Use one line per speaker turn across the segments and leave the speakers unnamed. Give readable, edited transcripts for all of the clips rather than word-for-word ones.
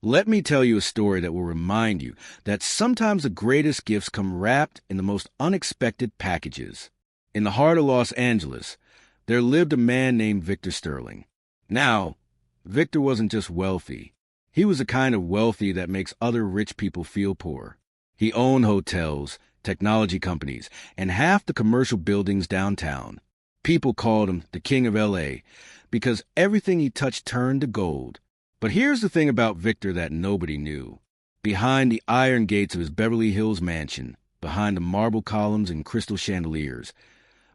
Let me tell you a story that will remind you that sometimes the greatest gifts come wrapped in the most unexpected packages. In the heart of Los Angeles, there lived a man named Victor Sterling. Now, Victor wasn't just wealthy. He was the kind of wealthy that makes other rich people feel poor. He owned hotels, technology companies, and half the commercial buildings downtown. People called him the King of L.A. because everything he touched turned to gold. But here's the thing about Victor that nobody knew. Behind the iron gates of his Beverly Hills mansion, behind the marble columns and crystal chandeliers,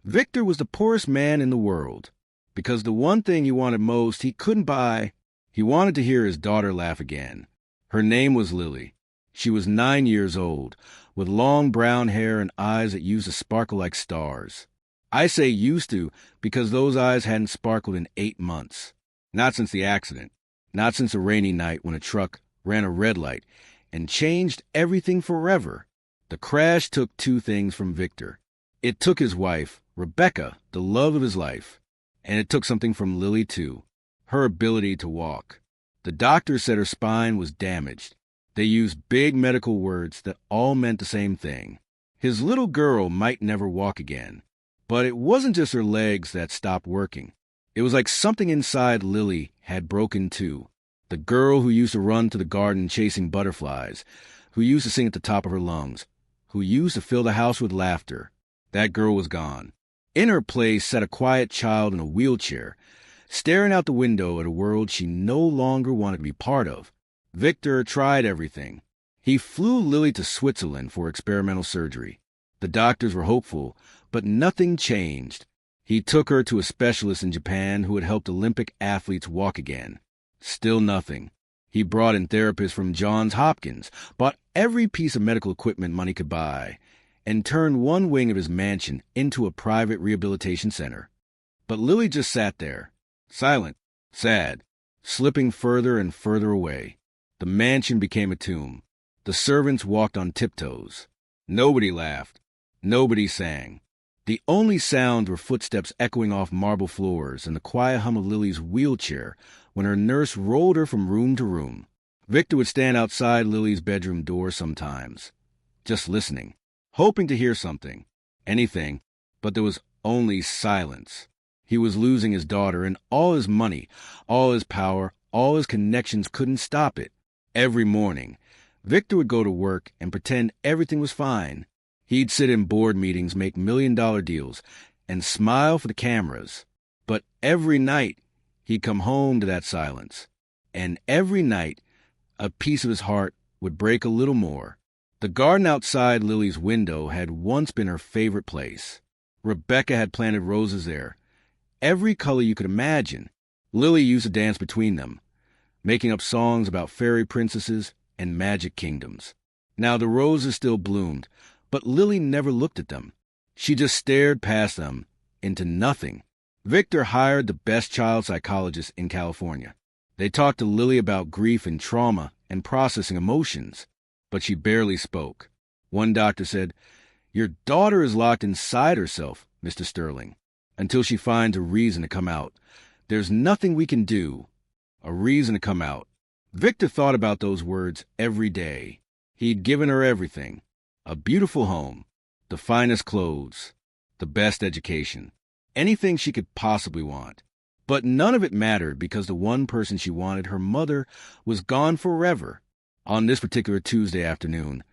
Victor was the poorest man in the world. Because the one thing he wanted most he couldn't buy. He wanted to hear his daughter laugh again. Her name was Lily. She was 9 years old, with long brown hair and eyes that used to sparkle like stars. I say used to because those eyes hadn't sparkled in 8 months. Not since the accident. Not since a rainy night when a truck ran a red light and changed everything forever. The crash took two things from Victor. It took his wife, Rebecca, the love of his life. And it took something from Lily, too, her ability to walk. The doctor said her spine was damaged. They used big medical words that all meant the same thing. His little girl might never walk again. But it wasn't just her legs that stopped working. It was like something inside Lily had broken too. The girl who used to run to the garden chasing butterflies, who used to sing at the top of her lungs, who used to fill the house with laughter. That girl was gone. In her place sat a quiet child in a wheelchair, staring out the window at a world she no longer wanted to be part of. Victor tried everything. He flew Lily to Switzerland for experimental surgery. The doctors were hopeful, but nothing changed. He took her to a specialist in Japan who had helped Olympic athletes walk again. Still nothing. He brought in therapists from Johns Hopkins, bought every piece of medical equipment money could buy, and turned one wing of his mansion into a private rehabilitation center. But Lily just sat there, silent, sad, slipping further and further away. The mansion became a tomb. The servants walked on tiptoes. Nobody laughed. Nobody sang. The only sounds were footsteps echoing off marble floors and the quiet hum of Lily's wheelchair when her nurse rolled her from room to room. Victor would stand outside Lily's bedroom door sometimes, just listening, hoping to hear something, anything, but there was only silence. He was losing his daughter, and all his money, all his power, all his connections couldn't stop it. Every morning, Victor would go to work and pretend everything was fine. He'd sit in board meetings, make million-dollar deals, and smile for the cameras. But every night, he'd come home to that silence. And every night, a piece of his heart would break a little more. The garden outside Lily's window had once been her favorite place. Rebecca had planted roses there, every color you could imagine. Lily used to dance between them, making up songs about fairy princesses and magic kingdoms. Now the roses still bloomed, but Lily never looked at them. She just stared past them into nothing. Victor hired the best child psychologist in California. They talked to Lily about grief and trauma and processing emotions, but she barely spoke. One doctor said, "Your daughter is locked inside herself, Mr. Sterling, until she finds a reason to come out. There's nothing we can do. A reason to come out." Victor thought about those words every day. He'd given her everything. A beautiful home, the finest clothes, the best education, anything she could possibly want. But none of it mattered because the one person she wanted, her mother, was gone forever. On this particular Tuesday afternoon,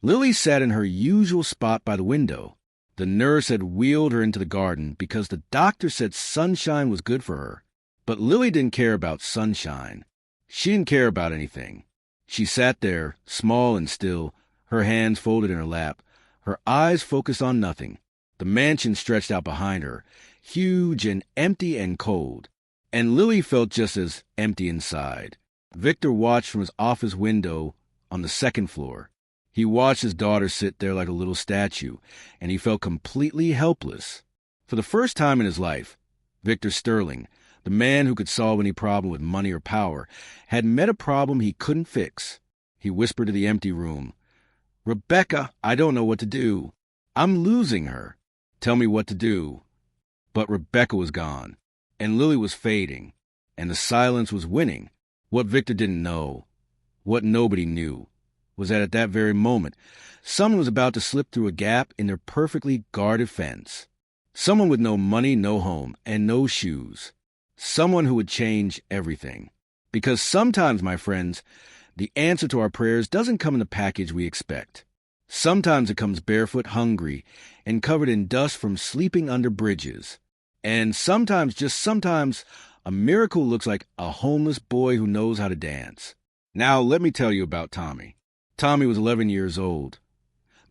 Lily sat in her usual spot by the window. The nurse had wheeled her into the garden because the doctor said sunshine was good for her. But Lily didn't care about sunshine. She didn't care about anything. She sat there, small and still, her hands folded in her lap, her eyes focused on nothing. The mansion stretched out behind her, huge and empty and cold. And Lily felt just as empty inside. Victor watched from his office window on the second floor. He watched his daughter sit there like a little statue, and he felt completely helpless. For the first time in his life, Victor Sterling, the man who could solve any problem with money or power, had met a problem he couldn't fix. He whispered to the empty room, "Rebecca, I don't know what to do. I'm losing her. Tell me what to do." But Rebecca was gone, and Lily was fading, and the silence was winning. What Victor didn't know What nobody knew was that at that very moment, someone was about to slip through a gap in their perfectly guarded fence. Someone with no money, no home, and no shoes. Someone who would change everything. Because sometimes, my friends, the answer to our prayers doesn't come in the package we expect. Sometimes it comes barefoot, hungry, and covered in dust from sleeping under bridges. And sometimes, just sometimes, a miracle looks like a homeless boy who knows how to dance. Now, let me tell you about Tommy. Tommy was 11 years old.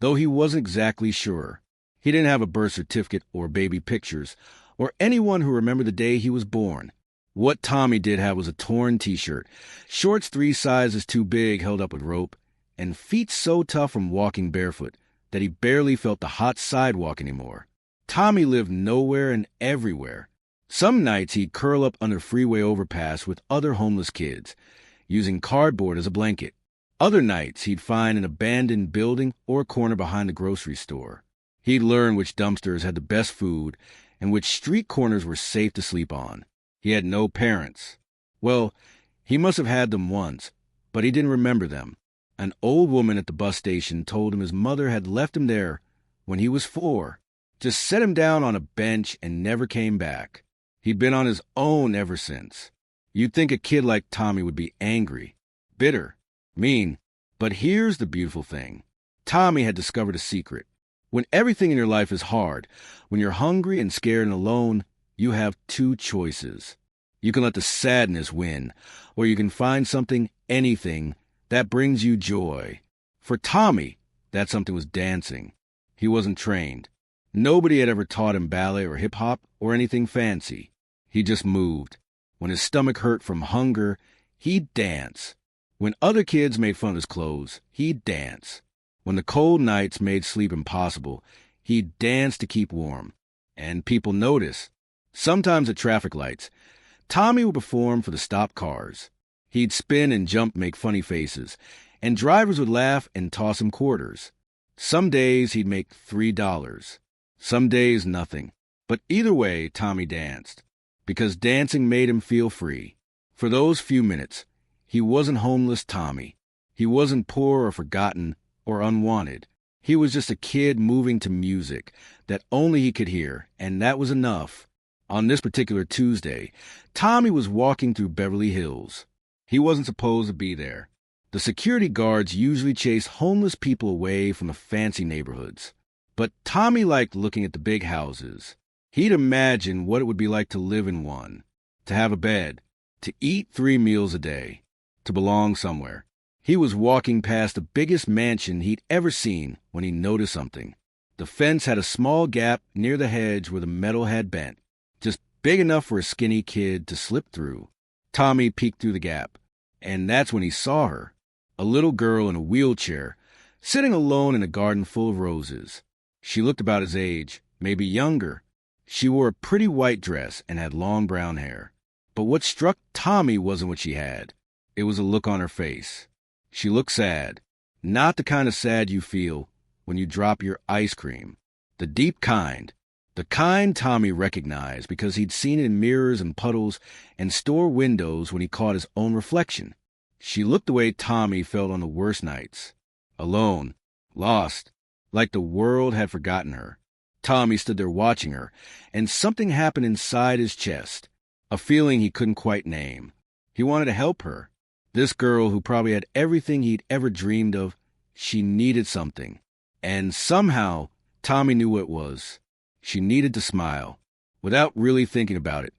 Though he wasn't exactly sure. He didn't have a birth certificate or baby pictures, or anyone who remembered the day he was born. What Tommy did have was a torn t-shirt, shorts 3 sizes too big held up with rope, and feet so tough from walking barefoot that he barely felt the hot sidewalk anymore. Tommy lived nowhere and everywhere. Some nights he'd curl up under freeway overpass with other homeless kids, using cardboard as a blanket. Other nights he'd find an abandoned building or corner behind the grocery store. He'd learn which dumpsters had the best food and which street corners were safe to sleep on. He had no parents. Well, he must have had them once, but he didn't remember them. An old woman at the bus station told him his mother had left him there when he was 4. Just set him down on a bench and never came back. He'd been on his own ever since. You'd think a kid like Tommy would be angry, bitter, mean. But here's the beautiful thing. Tommy had discovered a secret. When everything in your life is hard, when you're hungry and scared and alone, you have 2 choices. You can let the sadness win, or you can find something, anything, that brings you joy. For Tommy, that something was dancing. He wasn't trained. Nobody had ever taught him ballet or hip-hop or anything fancy. He just moved. When his stomach hurt from hunger, he'd dance. When other kids made fun of his clothes, he'd dance. When the cold nights made sleep impossible, he'd dance to keep warm. And people noticed. Sometimes at traffic lights, Tommy would perform for the stopped cars. He'd spin and jump, make funny faces, and drivers would laugh and toss him quarters. Some days he'd make $3. Some days nothing. But either way, Tommy danced. Because dancing made him feel free. For those few minutes, he wasn't homeless Tommy. He wasn't poor or forgotten or unwanted. He was just a kid moving to music that only he could hear, and that was enough. On this particular Tuesday, Tommy was walking through Beverly Hills. He wasn't supposed to be there. The security guards usually chase homeless people away from the fancy neighborhoods. But Tommy liked looking at the big houses. He'd imagine what it would be like to live in one, to have a bed, to eat 3 meals a day, to belong somewhere. He was walking past the biggest mansion he'd ever seen when he noticed something. The fence had a small gap near the hedge where the metal had bent, just big enough for a skinny kid to slip through. Tommy peeked through the gap, and that's when he saw her, a little girl in a wheelchair, sitting alone in a garden full of roses. She looked about his age, maybe younger. She wore a pretty white dress and had long brown hair. But what struck Tommy wasn't what she had. It was a look on her face. She looked sad, not the kind of sad you feel when you drop your ice cream. The deep kind. The kind Tommy recognized because he'd seen it in mirrors and puddles and store windows when he caught his own reflection. She looked the way Tommy felt on the worst nights. Alone, lost, like the world had forgotten her. Tommy stood there watching her, and something happened inside his chest, a feeling he couldn't quite name. He wanted to help her. This girl who probably had everything he'd ever dreamed of, she needed something. And somehow, Tommy knew what it was. She needed to smile. Without really thinking about it,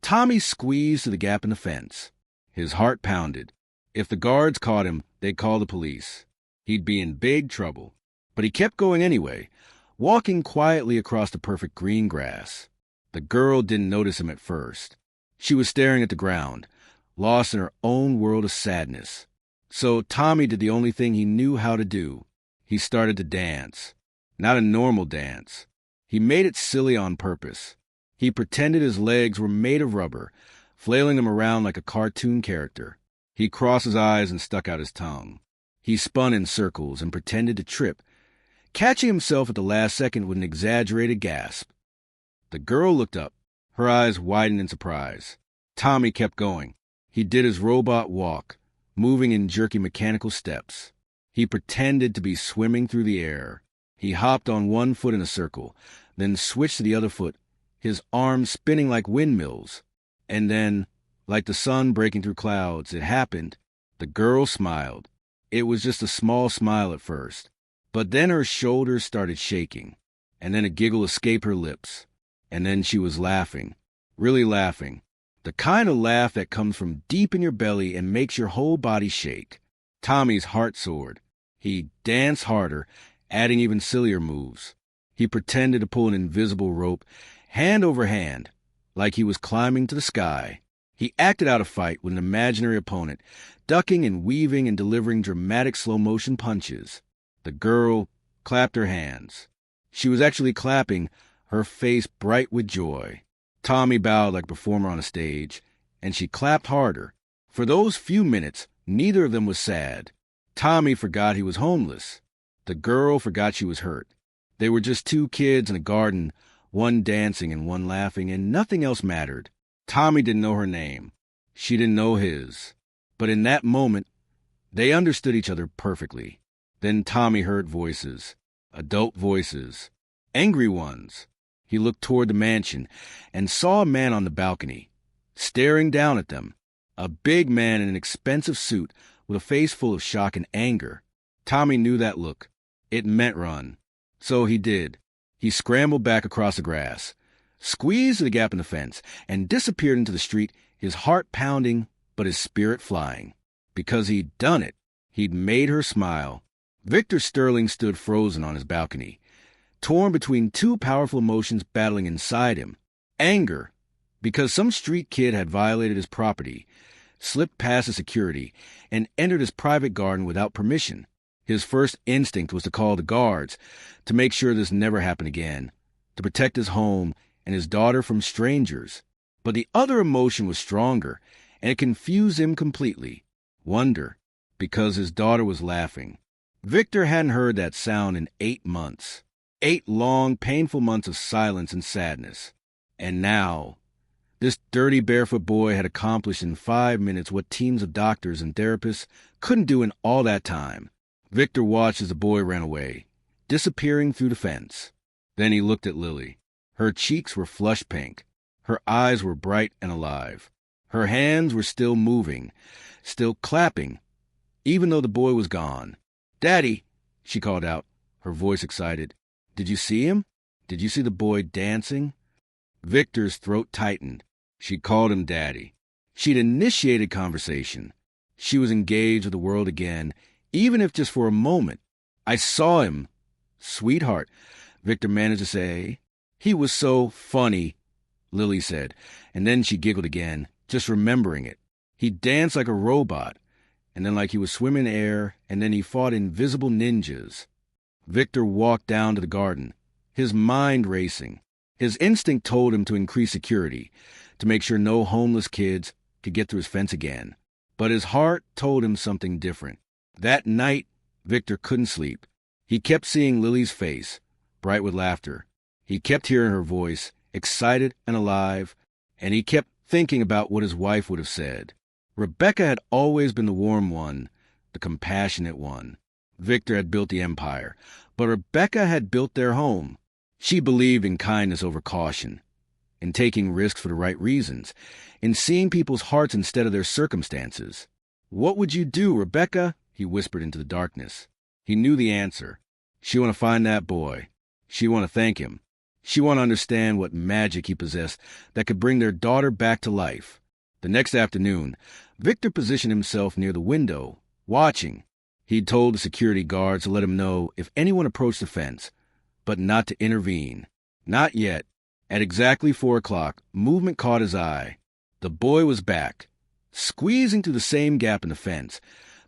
Tommy squeezed through the gap in the fence. His heart pounded. If the guards caught him, they'd call the police. He'd be in big trouble. But he kept going anyway, walking quietly across the perfect green grass. The girl didn't notice him at first. She was staring at the ground, lost in her own world of sadness. So Tommy did the only thing he knew how to do. He started to dance. Not a normal dance. He made it silly on purpose. He pretended his legs were made of rubber, flailing them around like a cartoon character. He crossed his eyes and stuck out his tongue. He spun in circles and pretended to trip, catching himself at the last second with an exaggerated gasp. The girl looked up, her eyes widened in surprise. Tommy kept going. He did his robot walk, moving in jerky mechanical steps. He pretended to be swimming through the air. He hopped on one foot in a circle, then switched to the other foot, his arms spinning like windmills. And then, like the sun breaking through clouds, it happened. The girl smiled. It was just a small smile at first. But then her shoulders started shaking, and then a giggle escaped her lips. And then she was laughing, really laughing. The kind of laugh that comes from deep in your belly and makes your whole body shake. Tommy's heart soared. He danced harder, adding even sillier moves. He pretended to pull an invisible rope, hand over hand, like he was climbing to the sky. He acted out a fight with an imaginary opponent, ducking and weaving and delivering dramatic slow-motion punches. The girl clapped her hands. She was actually clapping, her face bright with joy. Tommy bowed like a performer on a stage, and she clapped harder. For those few minutes, neither of them was sad. Tommy forgot he was homeless. The girl forgot she was hurt. They were just two kids in a garden, one dancing and one laughing, and nothing else mattered. Tommy didn't know her name. She didn't know his. But in that moment, they understood each other perfectly. Then Tommy heard voices, adult voices, angry ones. He looked toward the mansion and saw a man on the balcony, staring down at them, a big man in an expensive suit with a face full of shock and anger. Tommy knew that look. It meant run. So he did. He scrambled back across the grass, squeezed the gap in the fence, and disappeared into the street, his heart pounding, but his spirit flying. Because he'd done it. He'd made her smile. Victor Sterling stood frozen on his balcony, torn between two powerful emotions battling inside him. Anger, because some street kid had violated his property, slipped past the security, and entered his private garden without permission. His first instinct was to call the guards, to make sure this never happened again, to protect his home and his daughter from strangers. But the other emotion was stronger, and it confused him completely. Wonder, because his daughter was laughing. Victor hadn't heard that sound in 8 months. 8 long, painful months of silence and sadness. And now, this dirty barefoot boy had accomplished in 5 minutes what teams of doctors and therapists couldn't do in all that time. Victor watched as the boy ran away, disappearing through the fence. Then he looked at Lily. Her cheeks were flush pink. Her eyes were bright and alive. Her hands were still moving, still clapping, even though the boy was gone. "Daddy," she called out, her voice excited. "Did you see him? Did you see the boy dancing?" Victor's throat tightened. She called him Daddy. She'd initiated conversation. She was engaged with the world again, even if just for a moment. "I saw him." "Sweetheart," Victor managed to say. "He was so funny," Lily said, and then she giggled again, just remembering it. He danced like a robot, and then like he was swimming in air, and then he fought invisible ninjas. Victor walked down to the garden, his mind racing. His instinct told him to increase security, to make sure no homeless kids could get through his fence again. But his heart told him something different. That night, Victor couldn't sleep. He kept seeing Lily's face, bright with laughter. He kept hearing her voice, excited and alive, and he kept thinking about what his wife would have said. Rebecca had always been the warm one, the compassionate one. Victor had built the empire, but Rebecca had built their home. She believed in kindness over caution, in taking risks for the right reasons, in seeing people's hearts instead of their circumstances. "What would you do, Rebecca?" he whispered into the darkness. He knew the answer. She want to find that boy. She want to thank him. She want to understand what magic he possessed that could bring their daughter back to life. The next afternoon, Victor positioned himself near the window, watching. He'd told the security guards to let him know if anyone approached the fence, but not to intervene. Not yet. At exactly 4 o'clock, movement caught his eye. The boy was back, squeezing through the same gap in the fence,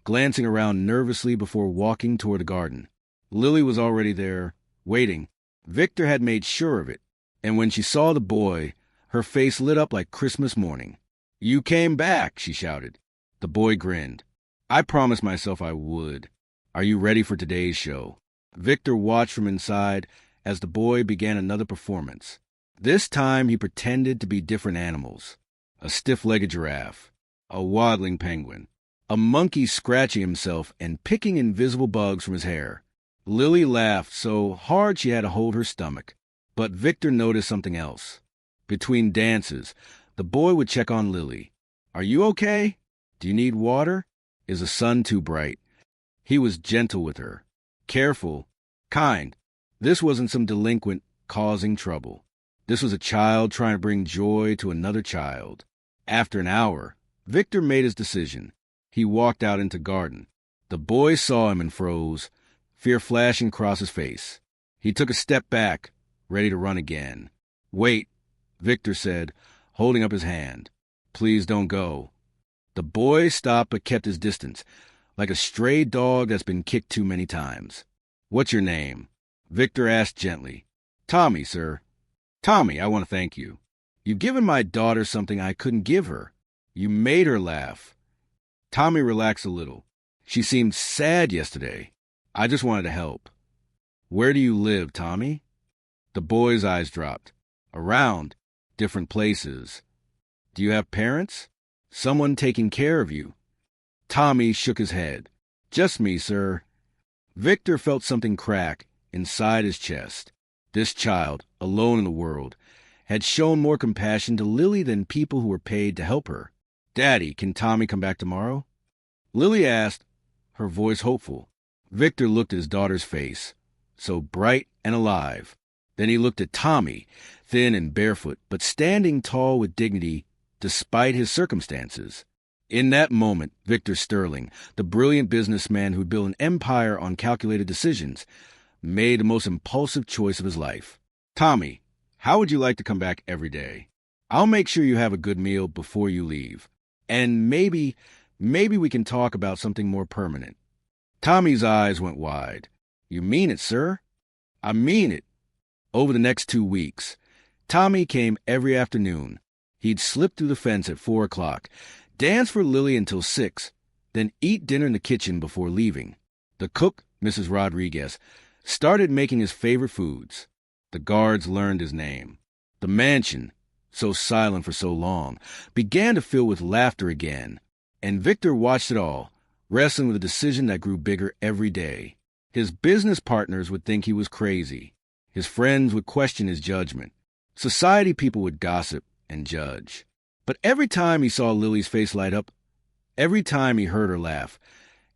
glancing around nervously before walking toward the garden. Lily was already there, waiting. Victor had made sure of it, and when she saw the boy, her face lit up like Christmas morning. "You came back," she shouted. The boy grinned. "I promised myself I would. Are you ready for today's show?" Victor watched from inside as the boy began another performance. This time he pretended to be different animals. A stiff-legged giraffe, a waddling penguin, a monkey scratching himself and picking invisible bugs from his hair. Lily laughed so hard she had to hold her stomach. But Victor noticed something else. Between dances, the boy would check on Lily. "Are you okay? Do you need water? Is the sun too bright?" He was gentle with her. Careful. Kind. This wasn't some delinquent causing trouble. This was a child trying to bring joy to another child. After an hour, Victor made his decision. He walked out into the garden. The boy saw him and froze, fear flashing across his face. He took a step back, ready to run again. "Wait," Victor said, holding up his hand. "Please don't go." The boy stopped but kept his distance, like a stray dog that's been kicked too many times. "What's your name?" Victor asked gently. "Tommy, sir." "Tommy, I want to thank you. You've given my daughter something I couldn't give her. You made her laugh." Tommy relaxed a little. "She seemed sad yesterday. I just wanted to help." "Where do you live, Tommy?" The boy's eyes dropped. "Around. Different places." "Do you have parents? Someone taking care of you?" Tommy shook his head. "Just me, sir." Victor felt something crack inside his chest. This child, alone in the world, had shown more compassion to Lily than people who were paid to help her. "Daddy, can Tommy come back tomorrow?" Lily asked, her voice hopeful. Victor looked at his daughter's face, so bright and alive. Then he looked at Tommy, thin and barefoot, but standing tall with dignity despite his circumstances. In that moment, Victor Sterling, the brilliant businessman who'd built an empire on calculated decisions, made the most impulsive choice of his life. "Tommy, how would you like to come back every day? I'll make sure you have a good meal before you leave. And maybe we can talk about something more permanent." Tommy's eyes went wide. "You mean it, sir?" "I mean it." Over the next 2 weeks, Tommy came every afternoon. He'd slip through the fence at 4 o'clock, dance for Lily until 6, then eat dinner in the kitchen before leaving. The cook, Mrs. Rodriguez, started making his favorite foods. The guards learned his name. The mansion, so silent for so long, began to fill with laughter again. And Victor watched it all, wrestling with a decision that grew bigger every day. His business partners would think he was crazy. His friends would question his judgment. Society people would gossip and judge. But every time he saw Lily's face light up, every time he heard her laugh,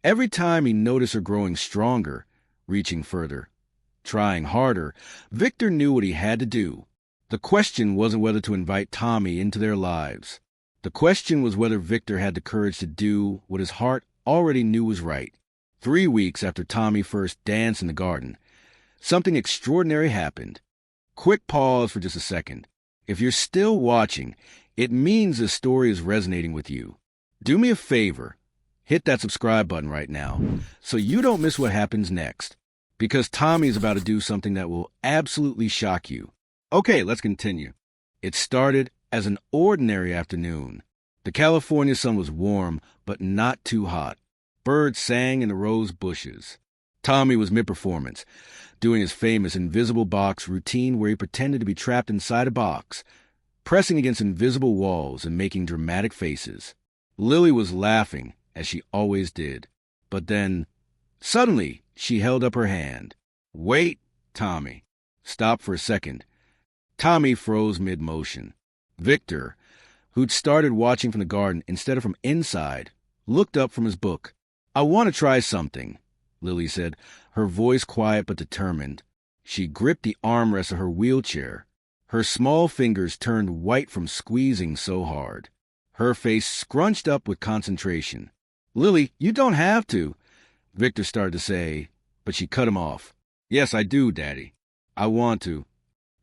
every time he noticed her growing stronger, reaching further, trying harder, Victor knew what he had to do. The question wasn't whether to invite Tommy into their lives. The question was whether Victor had the courage to do what his heart already knew was right. 3 weeks after Tommy first danced in the garden, something extraordinary happened. Quick pause for just a second. If you're still watching, it means this story is resonating with you. Do me a favor. Hit that subscribe button right now so you don't miss what happens next, because Tommy is about to do something that will absolutely shock you. Okay, let's continue. It started as an ordinary afternoon. The California sun was warm, but not too hot. Birds sang in the rose bushes. Tommy was mid-performance, doing his famous invisible box routine where he pretended to be trapped inside a box, pressing against invisible walls and making dramatic faces. Lily was laughing, as she always did. But then, suddenly, she held up her hand. "Wait, Tommy." Stop for a second. Tommy froze mid-motion. Victor, who'd started watching from the garden instead of from inside, looked up from his book. "I want to try something," Lily said, her voice quiet but determined. She gripped the armrest of her wheelchair. Her small fingers turned white from squeezing so hard. Her face scrunched up with concentration. "Lily, you don't have to," Victor started to say, but she cut him off. "Yes, I do, Daddy. I want to."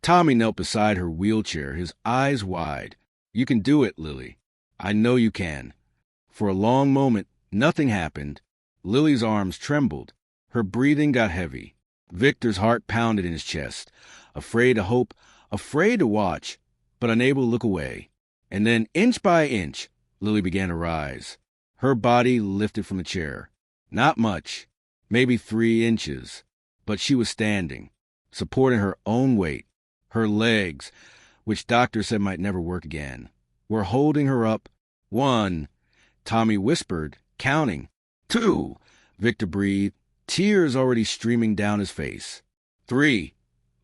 Tommy knelt beside her wheelchair, his eyes wide. "You can do it, Lily. I know you can." For a long moment, nothing happened. Lily's arms trembled. Her breathing got heavy. Victor's heart pounded in his chest, afraid to hope, afraid to watch, but unable to look away. And then, inch by inch, Lily began to rise. Her body lifted from the chair. Not much, maybe 3 inches, but she was standing, supporting her own weight. Her legs, which doctors said might never work again, were holding her up. "1," Tommy whispered counting. 2, Victor breathed, tears already streaming down his face. 3,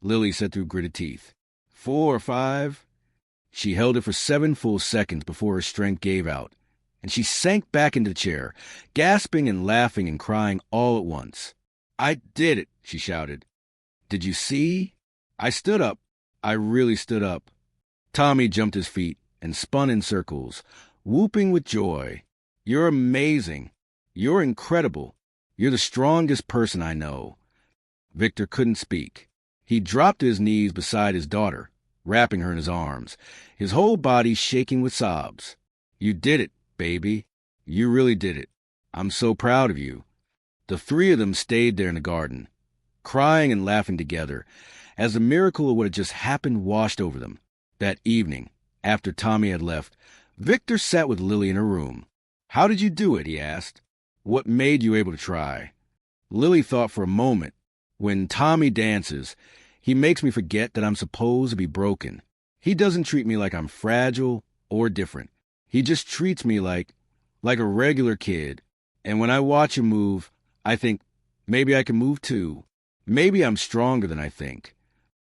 Lily said through gritted teeth. 4, 5. She held it for 7 full seconds before her strength gave out, and she sank back into the chair, gasping and laughing and crying all at once. I did it, she shouted. Did you see? I stood up. I really stood up. Tommy jumped his feet and spun in circles, whooping with joy. You're amazing. You're incredible. You're the strongest person I know. Victor couldn't speak. He dropped to his knees beside his daughter, wrapping her in his arms, his whole body shaking with sobs. You did it, baby. You really did it. I'm so proud of you. The 3 of them stayed there in the garden, crying and laughing together, as the miracle of what had just happened washed over them. That evening, after Tommy had left, Victor sat with Lily in her room. How did you do it? He asked. What made you able to try? Lily thought for a moment. When Tommy dances, he makes me forget that I'm supposed to be broken. He doesn't treat me like I'm fragile or different. He just treats me like a regular kid. And when I watch him move, I think, maybe I can move too. Maybe I'm stronger than I think.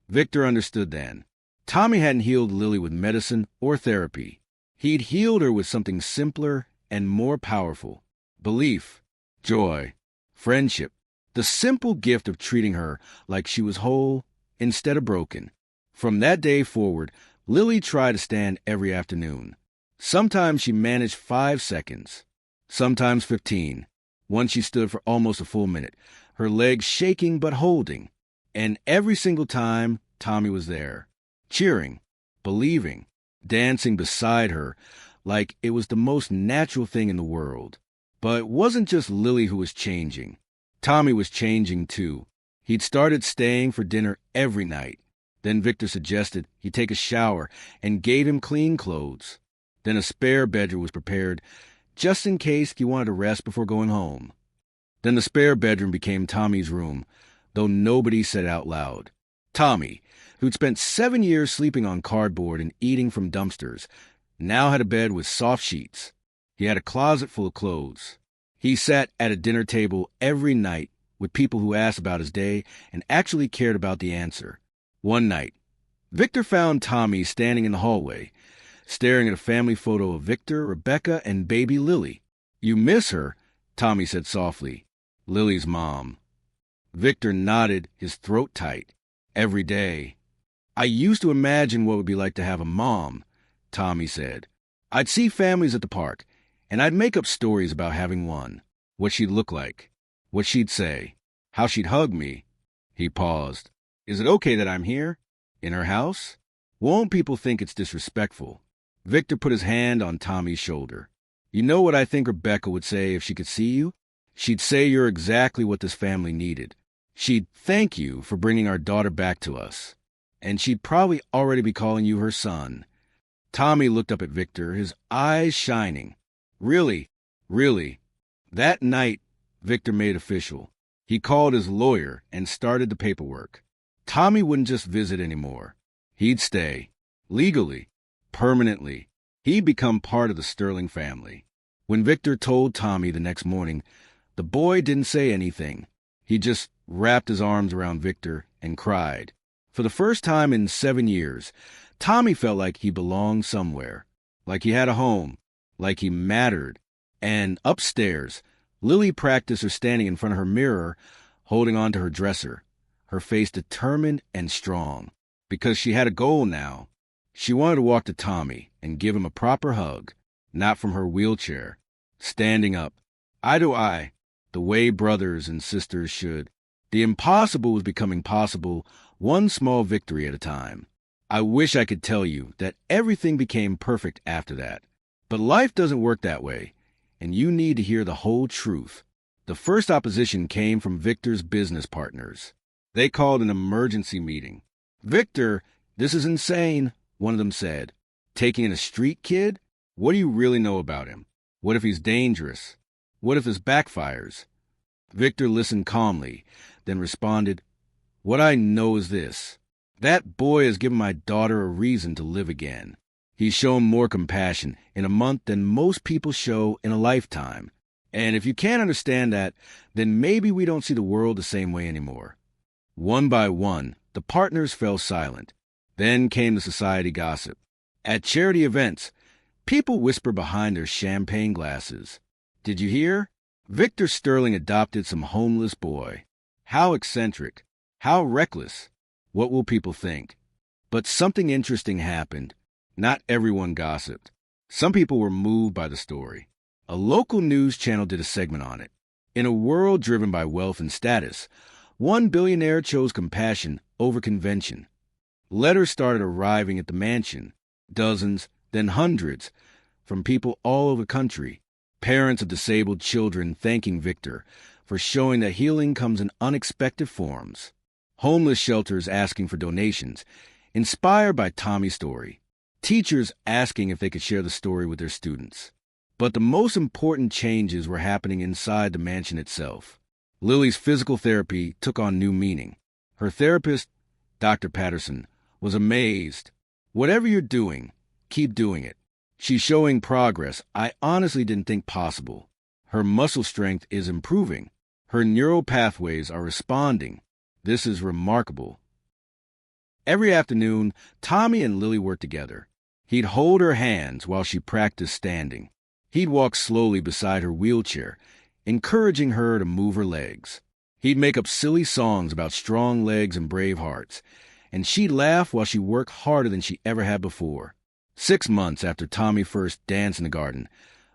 Victor understood then. Tommy hadn't healed Lily with medicine or therapy. He'd healed her with something simpler and more powerful. Belief, joy, friendship, the simple gift of treating her like she was whole instead of broken. From that day forward, Lily tried to stand every afternoon. Sometimes she managed 5 seconds, sometimes 15. Once she stood for almost a full minute, her legs shaking but holding. And every single time, Tommy was there, cheering, believing, dancing beside her like it was the most natural thing in the world. But it wasn't just Lily who was changing. Tommy was changing too. He'd started staying for dinner every night. Then Victor suggested he take a shower and gave him clean clothes. Then a spare bedroom was prepared just in case he wanted to rest before going home. Then the spare bedroom became Tommy's room, though nobody said it out loud. Tommy, who'd spent 7 years sleeping on cardboard and eating from dumpsters, now had a bed with soft sheets. He had a closet full of clothes. He sat at a dinner table every night with people who asked about his day and actually cared about the answer. One night, Victor found Tommy standing in the hallway, staring at a family photo of Victor, Rebecca, and baby Lily. You miss her, Tommy said softly. Lily's mom. Victor nodded, his throat tight. Every day. I used to imagine what it would be like to have a mom, Tommy said. I'd see families at the park, and I'd make up stories about having one. What she'd look like, what she'd say, how she'd hug me. He paused. Is it okay that I'm here? In her house? Won't people think it's disrespectful? Victor put his hand on Tommy's shoulder. You know what I think Rebecca would say if she could see you? She'd say you're exactly what this family needed. She'd thank you for bringing our daughter back to us. And she'd probably already be calling you her son. Tommy looked up at Victor, his eyes shining. Really, really. That night, Victor made official. He called his lawyer and started the paperwork. Tommy wouldn't just visit anymore. He'd stay. Legally. Permanently. He'd become part of the Sterling family. When Victor told Tommy the next morning, the boy didn't say anything. He just wrapped his arms around Victor and cried. For the first time in 7 years, Tommy felt like he belonged somewhere, like he had a home, like he mattered. And upstairs, Lily practiced her standing in front of her mirror, holding on to her dresser, her face determined and strong, because she had a goal now. She wanted to walk to Tommy and give him a proper hug, not from her wheelchair, standing up, eye to eye, the way brothers and sisters should. The impossible was becoming possible, one small victory at a time. I wish I could tell you that everything became perfect after that. But life doesn't work that way, and you need to hear the whole truth. The first opposition came from Victor's business partners. They called an emergency meeting. Victor, this is insane, one of them said. Taking in a street kid? What do you really know about him? What if he's dangerous? What if this backfires? Victor listened calmly, then responded, What I know is this. That boy has given my daughter a reason to live again. He's shown more compassion in a month than most people show in a lifetime. And if you can't understand that, then maybe we don't see the world the same way anymore. One by one, the partners fell silent. Then came the society gossip. At charity events, people whisper behind their champagne glasses. Did you hear? Victor Sterling adopted some homeless boy. How eccentric. How reckless. What will people think? But something interesting happened. Not everyone gossiped. Some people were moved by the story. A local news channel did a segment on it. In a world driven by wealth and status, one billionaire chose compassion over convention. Letters started arriving at the mansion, dozens, then hundreds, from people all over the country. Parents of disabled children thanking Victor for showing that healing comes in unexpected forms. Homeless shelters asking for donations, inspired by Tommy's story. Teachers asking if they could share the story with their students. But the most important changes were happening inside the mansion itself. Lily's physical therapy took on new meaning. Her therapist, Dr. Patterson, was amazed. Whatever you're doing, keep doing it. She's showing progress I honestly didn't think possible. Her muscle strength is improving. Her neural pathways are responding. This is remarkable. Every afternoon, Tommy and Lily worked together. He'd hold her hands while she practiced standing. He'd walk slowly beside her wheelchair, encouraging her to move her legs. He'd make up silly songs about strong legs and brave hearts, and she'd laugh while she worked harder than she ever had before. 6 months after Tommy first danced in the garden,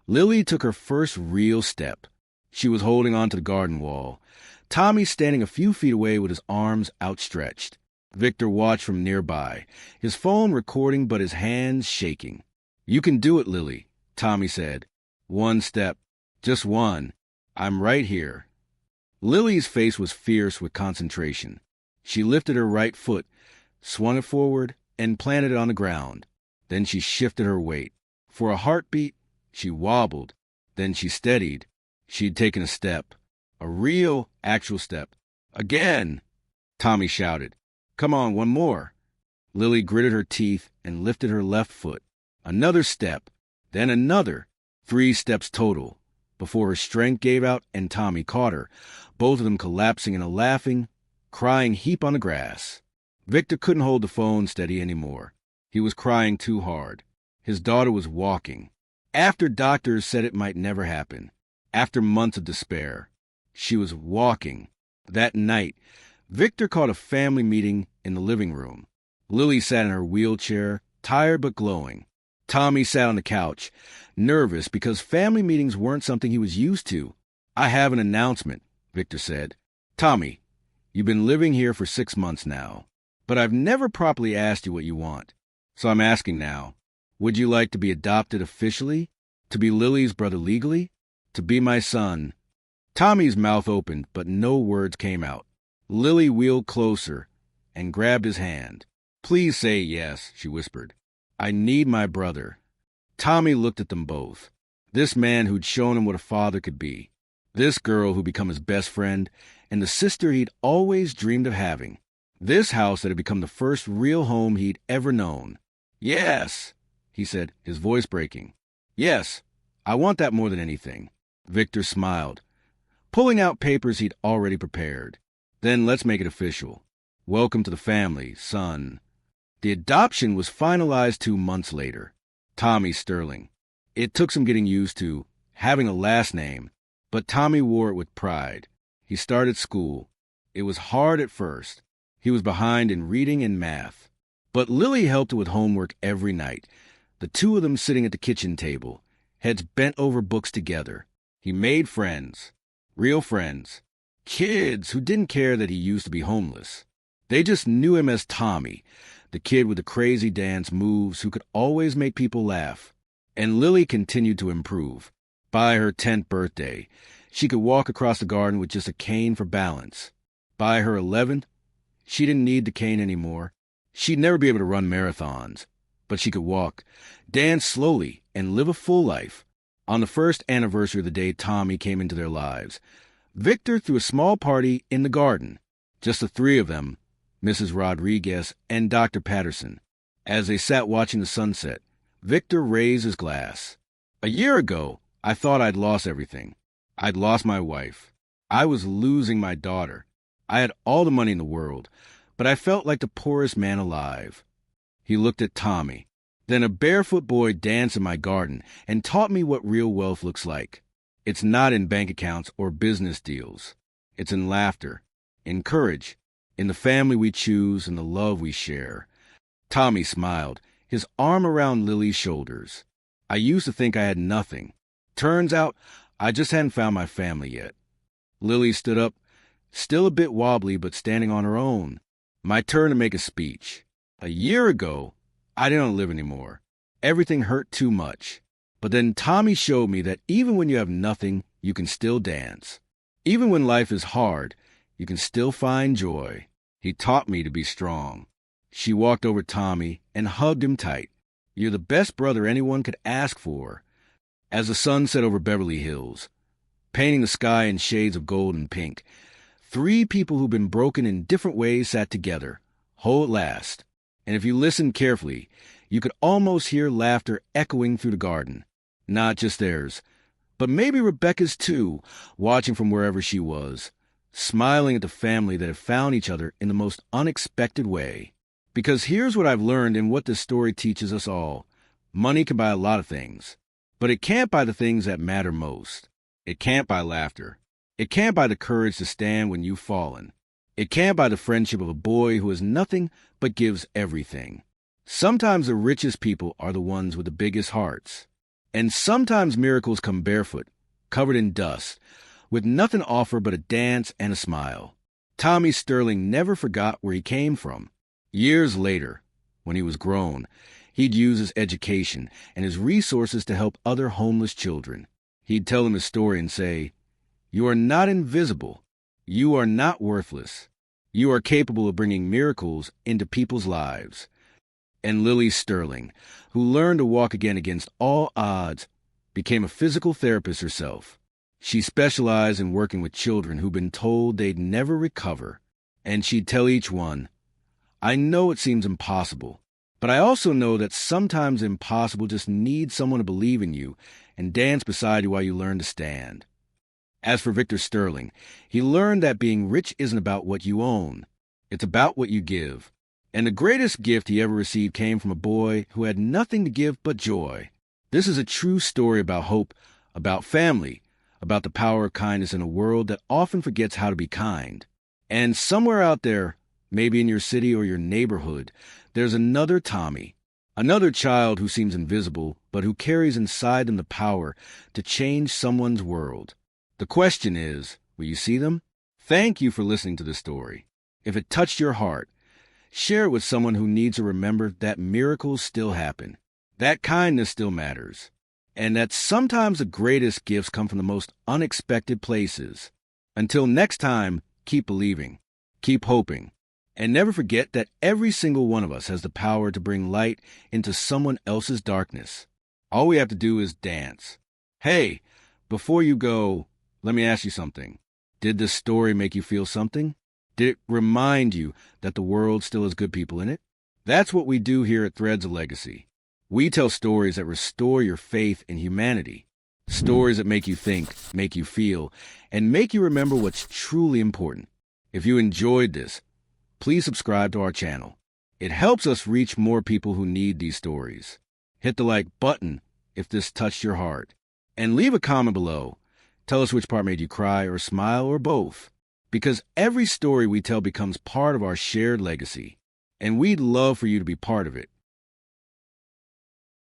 Lily took her first real step. She was holding onto the garden wall, Tommy standing a few feet away with his arms outstretched. Victor watched from nearby, his phone recording but his hands shaking. "You can do it, Lily," Tommy said. "One step. Just one. I'm right here." Lily's face was fierce with concentration. She lifted her right foot, swung it forward, and planted it on the ground. Then she shifted her weight. For a heartbeat, she wobbled. Then she steadied. She'd taken a step. A real, actual step. "Again!" Tommy shouted. "Come on, one more." Lily gritted her teeth and lifted her left foot. Another step. Then another. 3 steps total, before her strength gave out and Tommy caught her, both of them collapsing in a laughing, crying heap on the grass. Victor couldn't hold the phone steady anymore. He was crying too hard. His daughter was walking. After doctors said it might never happen. After months of despair. She was walking. That night, Victor caught a family meeting in the living room. Lily sat in her wheelchair, tired but glowing. Tommy sat on the couch, nervous because family meetings weren't something he was used to. "I have an announcement," Victor said. "Tommy, you've been living here for 6 months now, but I've never properly asked you what you want. So I'm asking now, would you like to be adopted officially? To be Lily's brother legally? To be my son?" Tommy's mouth opened, but no words came out. Lily wheeled closer and grabbed his hand. "Please say yes," she whispered. "I need my brother." Tommy looked at them both. This man who'd shown him what a father could be. This girl who'd become his best friend, and the sister he'd always dreamed of having. This house that had become the first real home he'd ever known. "Yes," he said, his voice breaking. "Yes, I want that more than anything." Victor smiled, pulling out papers he'd already prepared. "Then let's make it official. Welcome to the family, son." The adoption was finalized 2 months later. Tommy Sterling. It took some getting used to, having a last name, but Tommy wore it with pride. He started school. It was hard at first. He was behind in reading and math. But Lily helped with homework every night, the two of them sitting at the kitchen table, heads bent over books together. He made friends. Real friends. Kids who didn't care that he used to be homeless. They just knew him as Tommy, the kid with the crazy dance moves who could always make people laugh. And Lily continued to improve. By her 10th birthday, she could walk across the garden with just a cane for balance. By her 11th, she didn't need the cane anymore. She'd never be able to run marathons, but she could walk, dance slowly, and live a full life. On the first anniversary of the day Tommy came into their lives, Victor threw a small party in the garden. Just the 3 of them, Mrs. Rodriguez and Dr. Patterson. As they sat watching the sunset, Victor raised his glass. "A year ago, I thought I'd lost everything. I'd lost my wife. I was losing my daughter. I had all the money in the world, but I felt like the poorest man alive. He looked at Tommy. Then a barefoot boy danced in my garden and taught me what real wealth looks like. It's not in bank accounts or business deals. It's in laughter, in courage, in the family we choose and the love we share. Tommy smiled, his arm around Lily's shoulders. I used to think I had nothing. Turns out, I just hadn't found my family yet. Lily stood up, still a bit wobbly but standing on her own. My turn to make a speech. A year ago, I didn't live anymore. Everything hurt too much. But then Tommy showed me that even when you have nothing, you can still dance. Even when life is hard, you can still find joy. He taught me to be strong. She walked over Tommy and hugged him tight. You're the best brother anyone could ask for. As the sun set over Beverly Hills, painting the sky in shades of gold and pink, 3 people who've been broken in different ways sat together, whole at last. And if you listened carefully, you could almost hear laughter echoing through the garden. Not just theirs, but maybe Rebecca's too, watching from wherever she was, smiling at the family that have found each other in the most unexpected way. Because here's what I've learned and what this story teaches us all. Money can buy a lot of things, but it can't buy the things that matter most. It can't buy laughter. It can't buy the courage to stand when you've fallen. It can't buy the friendship of a boy who has nothing but gives everything. Sometimes the richest people are the ones with the biggest hearts. And sometimes miracles come barefoot, covered in dust, with nothing to offer but a dance and a smile. Tommy Sterling never forgot where he came from. Years later, when he was grown, he'd use his education and his resources to help other homeless children. He'd tell them his story and say, "You are not invisible. You are not worthless. You are capable of bringing miracles into people's lives." And Lily Sterling, who learned to walk again against all odds, became a physical therapist herself. She specialized in working with children who'd been told they'd never recover. And she'd tell each one, "I know it seems impossible, but I also know that sometimes impossible just needs someone to believe in you and dance beside you while you learn to stand." As for Victor Sterling, he learned that being rich isn't about what you own. It's about what you give. And the greatest gift he ever received came from a boy who had nothing to give but joy. This is a true story about hope, about family, about the power of kindness in a world that often forgets how to be kind. And somewhere out there, maybe in your city or your neighborhood, there's another Tommy, another child who seems invisible, but who carries inside them the power to change someone's world. The question is, will you see them? Thank you for listening to this story. If it touched your heart, share it with someone who needs to remember that miracles still happen, that kindness still matters, and that sometimes the greatest gifts come from the most unexpected places. Until next time, keep believing, keep hoping, and never forget that every single one of us has the power to bring light into someone else's darkness. All we have to do is dance. Hey, before you go, let me ask you something. Did this story make you feel something? Did it remind you that the world still has good people in it? That's what we do here at Threads of Legacy. We tell stories that restore your faith in humanity. Stories that make you think, make you feel, and make you remember what's truly important. If you enjoyed this, please subscribe to our channel. It helps us reach more people who need these stories. Hit the like button if this touched your heart. And leave a comment below. Tell us which part made you cry or smile or both. Because every story we tell becomes part of our shared legacy, and we'd love for you to be part of it.